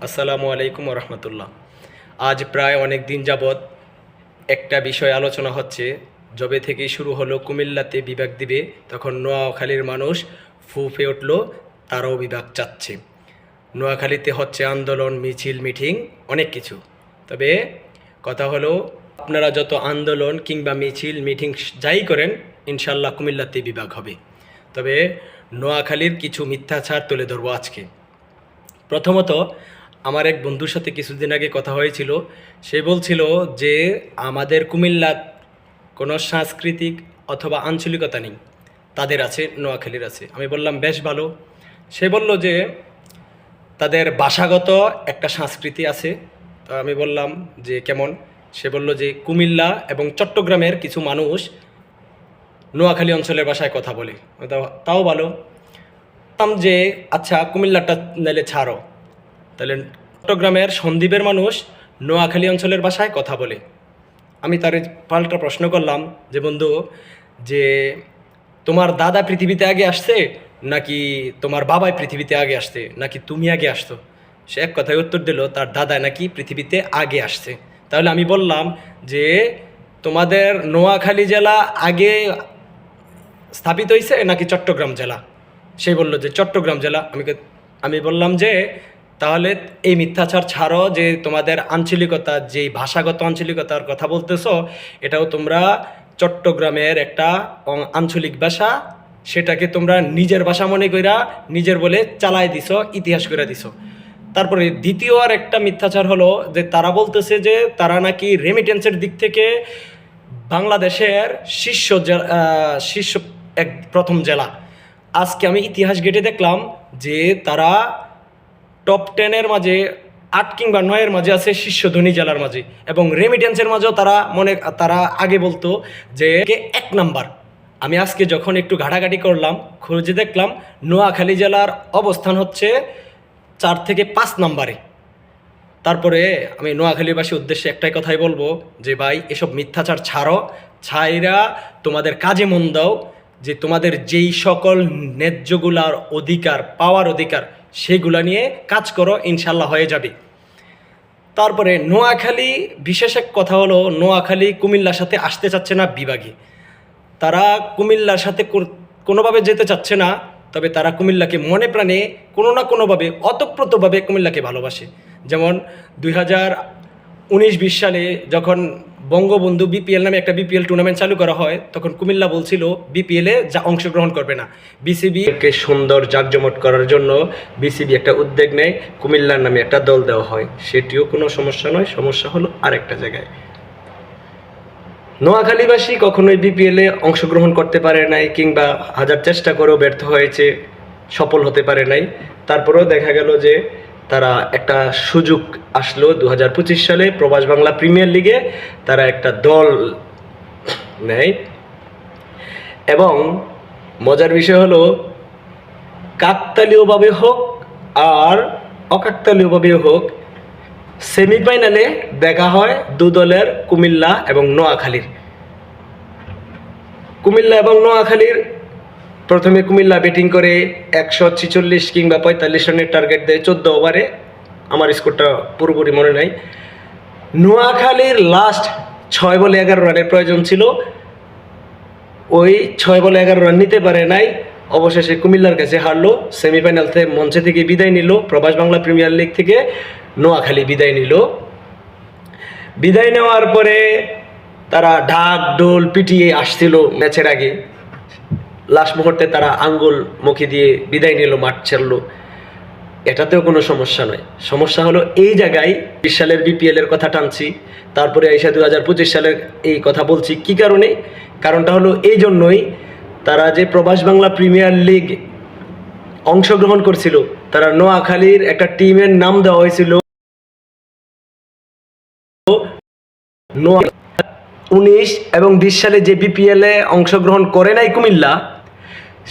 আসসালামু আলাইকুম রহমতুল্লাহ। আজ প্রায় অনেক দিন যাবৎ একটা বিষয় আলোচনা হচ্ছে। যবে থেকেই শুরু হলো কুমিল্লাতে বিভাগ দিবে, তখন নোয়াখালীর মানুষ ফুঁফে উঠল, তারাও বিভাগ চাচ্ছে। নোয়াখালীতে হচ্ছে আন্দোলন, মিছিল, মিটিং, অনেক কিছু। তবে কথা হলো, আপনারা যত আন্দোলন কিংবা মিছিল, মিটিং যাই করেন, ইনশাল্লাহ কুমিল্লাতে বিভাগ হবে। তবে নোয়াখালীর কিছু মিথ্যাচার তুলে ধরবো আজকে। প্রথমত, আমার এক বন্ধুর সাথে কিছুদিন আগে কথা হয়েছিল। সে বলছিল যে আমাদের কুমিল্লার কোনো সাংস্কৃতিক অথবা আঞ্চলিকতা নেই, তাদের আছে, নোয়াখালীর আছে। আমি বললাম বেশ ভালো। সে বলল যে তাদের ভাষাগত একটা সংস্কৃতি আছে। তো আমি বললাম যে কেমন? সে বলল যে কুমিল্লা এবং চট্টগ্রামের কিছু মানুষ নোয়াখালী অঞ্চলের ভাষায় কথা বলে। তাও ভালো। বললাম যে আচ্ছা, কুমিল্লাটা নাইলে ছাড়ো, তাহলে চট্টগ্রামের সন্দ্বীপের মানুষ নোয়াখালী অঞ্চলের ভাষায় কথা বলে। আমি তার পাল্টা প্রশ্ন করলাম যে বন্ধু, যে তোমার দাদা পৃথিবীতে আগে আসছে, নাকি তোমার বাবাই পৃথিবীতে আগে আসছে, নাকি তুমি আগে আসতো? সে এক কথায় উত্তর দিল তার দাদা নাকি পৃথিবীতে আগে আসছে। তাহলে আমি বললাম যে তোমাদের নোয়াখালী জেলা আগে স্থাপিত হয়েছে নাকি চট্টগ্রাম জেলা? সে বলল যে চট্টগ্রাম জেলা। আমি বললাম যে তাহলে এই মিথ্যাচার ছাড়ো, যে তোমাদের আঞ্চলিকতা, যেই ভাষাগত আঞ্চলিকতার কথা বলতেছো, এটাও তোমরা চট্টগ্রামের একটা আঞ্চলিক ভাষা, সেটাকে তোমরা নিজের ভাষা মনে কইরা নিজের বলে চালায় দিছো, ইতিহাস করে দিছো। তারপরে দ্বিতীয় আর একটা মিথ্যাচার হলো যে তারা বলতেছে যে তারা নাকি রেমিটেন্সের দিক থেকে বাংলাদেশের শীর্ষ এক প্রথম জেলা। আজকে আমি ইতিহাস ঘেঁটে দেখলাম যে তারা টপ 10-এর মাঝে 8 কিংবা 9-এর মাঝে আছে, শীর্ষ ধনী জেলার মাঝে। এবং রেমিটেন্সের মাঝেও তারা আগে বলতো যে এক নাম্বার। আমি আজকে যখন একটু ঘাটাঘাটি করলাম, খুঁজে দেখলাম নোয়াখালী জেলার অবস্থান হচ্ছে 4 থেকে 5 নাম্বারে। তারপরে আমি নোয়াখালীবাসীর উদ্দেশ্যে একটাই কথাই বলবো যে ভাই, এসব মিথ্যাচার ছাড়ো, ছাইরা তোমাদের কাজে মন দাও, যে তোমাদের যেই সকল ন্যায্যগুলার অধিকার, পাওয়ার অধিকার, সেগুলা নিয়ে কাজ করো, ইনশাল্লাহ হয়ে যাবে। তারপরে নোয়াখালী বিশেষ এক কথা হলো, নোয়াখালী কুমিল্লার সাথে আসতে চাচ্ছে না বিভাগে। তারা কুমিল্লার সাথে কোনোভাবে যেতে চাচ্ছে না, তবে তারা কুমিল্লাকে মনে প্রাণে কোনো না কোনোভাবে অতপ্রতভাবে কুমিল্লাকে ভালোবাসে। যেমন 2019-20 সালে যখন বঙ্গবন্ধু বিপিএল নামে একটা বিপিএল টুর্নামেন্ট চালু করা হয়, তখন কুমিল্লা বলছিল বিপিএলে যা অংশগ্রহণ করবে না। বিসিবিকে সুন্দর জাঁকজমট করার জন্য বিসিবি একটা উদ্যোগ নেয়, কুমিল্লার নামে একটা দল দেওয়া হয়। সেটিও কোনো সমস্যা নয়, সমস্যা হলো আরেকটা জায়গায়। নোয়াখালীবাসী কখনোই বিপিএলে অংশগ্রহণ করতে পারে নাই, কিংবা হাজার চেষ্টা করেও ব্যর্থ হয়েছে, সফল হতে পারে নাই। তারপরেও দেখা গেল যে তারা একটা সুযোগ আসলো 2025 সালে প্রবাস বাংলা প্রিমিয়ার লিগে তারা একটা দল নেয়। এবং মজার বিষয় হলো, কাকতালীয়ভাবে হোক আর অকাকতালীয়ভাবে হোক, সেমিফাইনালে দেখা হয় দু দলের, কুমিল্লা এবং নোয়াখালীর। কুমিল্লা এবং নোয়াখালীর প্রথমে কুমিল্লা ব্যাটিং করে 146 কিংবা 45 রানের টার্গেট দেয় 14 ওভারে। আমার স্কোরটা পুরোপুরি মনে নাই। নোয়াখালীর লাস্ট 6 বলে 11 রানের প্রয়োজন ছিল, ওই 6 বলে 11 রান নিতে পারে নাই। অবশেষে কুমিল্লার কাছে হারলো, সেমিফাইনাল থেকে মঞ্চে থেকে বিদায় নিল। প্রবাস বাংলা প্রিমিয়ার লিগ থেকে নোয়াখালী বিদায় নিল। বিদায় নেওয়ার পরে তারা ঢাক ঢোল পিটিয়ে আসছিল ম্যাচের আগে। লাস্ট মুহূর্তে তারা আঙ্গুল মুখে দিয়ে বিদায় নিল, মাঠ ছাড়লো। এটাতেও কোনো সমস্যা নয়। সমস্যা হলো এই জায়গায় 20 সালের বিপিএল এর কথা টানছি, তারপরে আইসা 2025 সালের এই কথা বলছি। কি কারণে? কারণটা হলো এই জন্যই, তারা যে প্রবাস বাংলা প্রিমিয়ার লিগ অংশগ্রহণ করছিল, তারা নোয়াখালীর একটা টিমের নাম দেওয়া হয়েছিল 19 এবং 20 সালে যে বিপিএল এ অংশগ্রহণ করে নাই কুমিল্লা,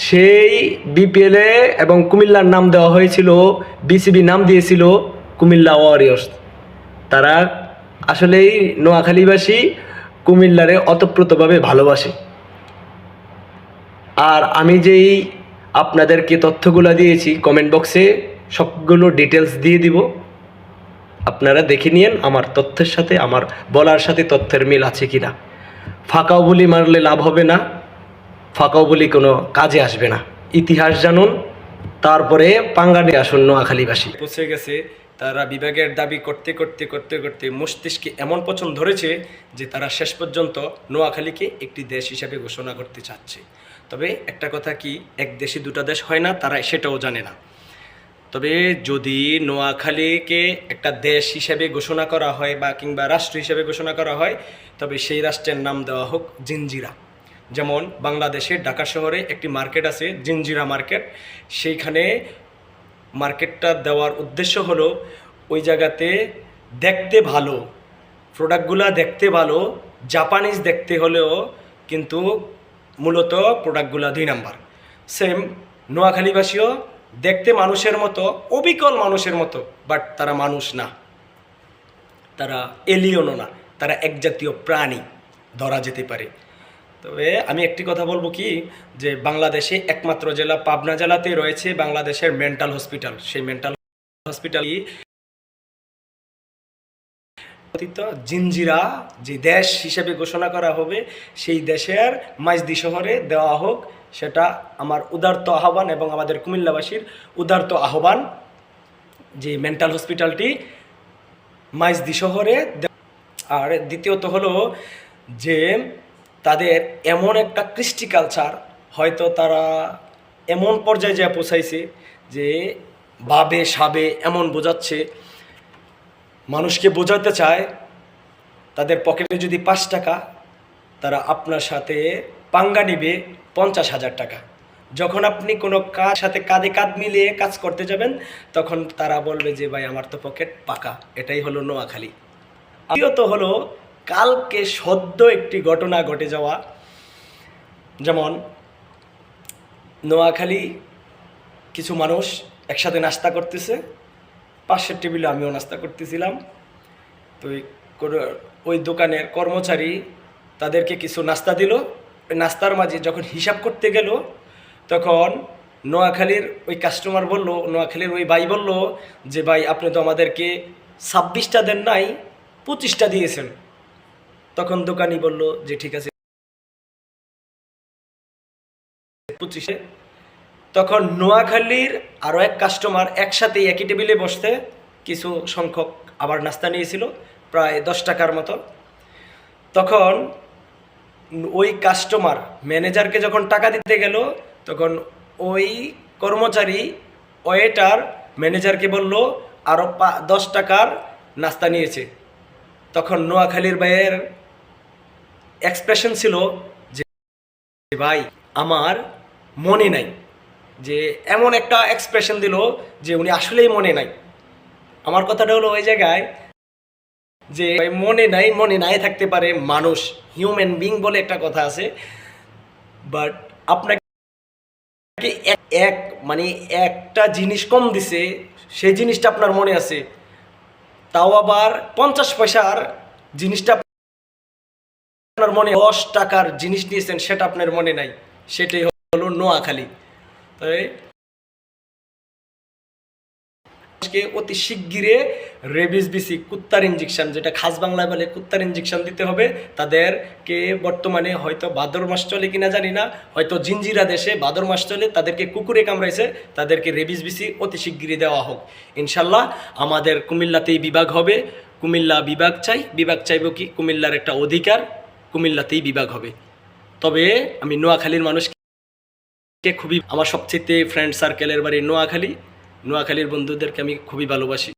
সেই বিপিএল এ এবং কুমিল্লার নাম দেওয়া হয়েছিল, বিসিবি নাম দিয়েছিল কুমিল্লা ওয়ারিয়র্স। তারা আসলেই নোয়াখালীবাসী কুমিল্লারে অতপ্রতভাবে ভালোবাসে। আর আমি যেই আপনাদেরকে তথ্যগুলো দিয়েছি, কমেন্ট বক্সে সবগুলো ডিটেলস দিয়ে দিব। আপনারা দেখে নিয়েন আমার তথ্যের সাথে আমার বলার সাথে তথ্যের মিল আছে কিনা। ফাঁকাও বলি মারলে লাভ হবে না, ফাঁকাও বলি কোনো কাজে আসবে না। ইতিহাস জানুন, তারপরে পাঙ্গানে আসুন নোয়াখালীবাসী। পৌঁছে গেছে, তারা বিভাগের দাবি করতে করতে করতে করতে মস্তিষ্কে এমন পছন্দ ধরেছে যে তারা শেষ পর্যন্ত নোয়াখালীকে একটি দেশ হিসাবে ঘোষণা করতে চাচ্ছে। তবে একটা কথা কি, এক দেশে দুটা দেশ হয় না, তারা সেটাও জানে না। তবে যদি নোয়াখালীকে একটা দেশ হিসেবে ঘোষণা করা হয় বা কিংবা রাষ্ট্র হিসেবে ঘোষণা করা হয়, তবে সেই রাষ্ট্রের নাম দেওয়া হোক জিঞ্জিরা। যেমন বাংলাদেশের ঢাকা শহরে একটি মার্কেট আছে জিঞ্জিরা মার্কেট, সেইখানে মার্কেটটা দেওয়ার উদ্দেশ্য হলো ওই জায়গাতে দেখতে ভালো, প্রোডাক্টগুলো দেখতে ভালো, জাপানিজ দেখতে হলেও কিন্তু মূলত প্রোডাক্টগুলো 2 নাম্বার। সেম নোয়াখালীবাসীও দেখতে মানুষের মতো, অবিকল মানুষের মতো, বাট তারা মানুষ না, তারা এলিয়নও না, তারা এক জাতীয় প্রাণী ধরা যেতে পারে। তবে আমি একটি কথা বলবো কি, যে বাংলাদেশে একমাত্র জেলা পাবনা জেলাতে রয়েছে বাংলাদেশের মেন্টাল হসপিটাল। সেই মেন্টাল হসপিটালই জিঞ্জিরা যে দেশ হিসেবে ঘোষণা করা হবে, সেই দেশের মাইজদি শহরে দেওয়া হোক, সেটা আমার উদারত আহ্বান এবং আমাদের কুমিল্লাবাসীর উদারত আহ্বান যে মেন্টাল হসপিটালটি মাইজদি শহরে। আর দ্বিতীয়ত হলো যে তাদের এমন একটা কৃষ্টি কালচার, হয়তো তারা এমন পর্যায়ে যা পৌঁছাইছে যে ভাবে সাবে এমন বোঝাচ্ছে, মানুষকে বোঝাতে চায় তাদের পকেটে যদি 5 টাকা, তারা আপনার সাথে পাঙ্গা নিবে 50,000 টাকা। যখন আপনি কোনো কাজ সাথে কাঁধে কাঁধ মিলিয়ে কাজ করতে যাবেন, তখন তারা বলবে যে ভাই আমার তো পকেট পাকা। এটাই হলো নোয়াখালী। দ্বিতীয়ত হলো কালকে সদ্য একটি ঘটনা ঘটে যাওয়া, যেমন নোয়াখালী কিছু মানুষ একসাথে নাস্তা করতেছে, পাশের টেবিলে আমিও নাস্তা করতেছিলাম। তো ওই দোকানের কর্মচারী তাদেরকে কিছু নাস্তা দিল। ওই নাস্তার মাঝে যখন হিসাব করতে গেল, তখন নোয়াখালীর ওই কাস্টমার বলল, নোয়াখালীর ওই ভাই বলল যে ভাই আপনি তো আমাদেরকে 26টা দেন নাই, 25টা দিয়েছেন। তখন দোকানি বলল যে ঠিক আছে 25। তখন নোয়াখালীর আরও এক কাস্টমার একসাথে একই টেবিলে বসতে কিছু সংখ্যক আবার নাস্তা নিয়েছিল, প্রায় 10 টাকার মতো। তখন ওই কাস্টমার ম্যানেজারকে যখন টাকা দিতে গেল, তখন ওই কর্মচারী ওয়েটার ম্যানেজারকে বলল আরও 10 টাকার নাস্তা নিয়েছে। তখন নোয়াখালীর ভাইয়ের এক্সপ্রেশন ছিল যে ভাই আমার মনে নাই, যে এমন একটা এক্সপ্রেশন দিল যে উনি আসলেই মনে নাই। আমার কথাটা হলো ওই জায়গায় যে মনে নাই থাকতে পারে, মানুষ হিউম্যান বিং বলে একটা কথা আছে, বাট আপনাকে মানে একটা জিনিস কম দিছে, সেই জিনিসটা আপনার মনে আছে, তাও আবার 50 পয়সার জিনিসটা আপনার মনে, 10 টাকার জিনিস নিয়েছেন সেটা আপনার মনে নাই। সেটাই হলো নোয়াখালী। তাই অতি শিগগিরে রেবিস বিসি কুত্তার ইঞ্জেকশন, যেটা খাস বাংলায় বলে কুত্তার ইঞ্জেকশন দিতে হবে তাদেরকে। বর্তমানে হয়তো ভাদর মাস চলে কিনা জানি না, হয়তো জিঞ্জিরা দেশে ভাদর মাস চলে, তাদেরকে কুকুরে কামড়াইছে, তাদেরকে রেবিস বিসি অতি শিগগিরই দেওয়া হোক ইনশাল্লাহ। আমাদের কুমিল্লাতেই বিভাগ হবে, কুমিল্লা বিভাগ চাই। বিভাগ চাইব কি, কুমিল্লার একটা অধিকার, কুমিল্লাতেই বিভাগ হবে। তবে আমি নোয়াখালীর মানুষকে খুবই, আমার সবচেয়ে ফ্রেন্ড সার্কেলের বাড়ি নোয়াখালীর বন্ধুদেরকে আমি খুবই ভালোবাসি।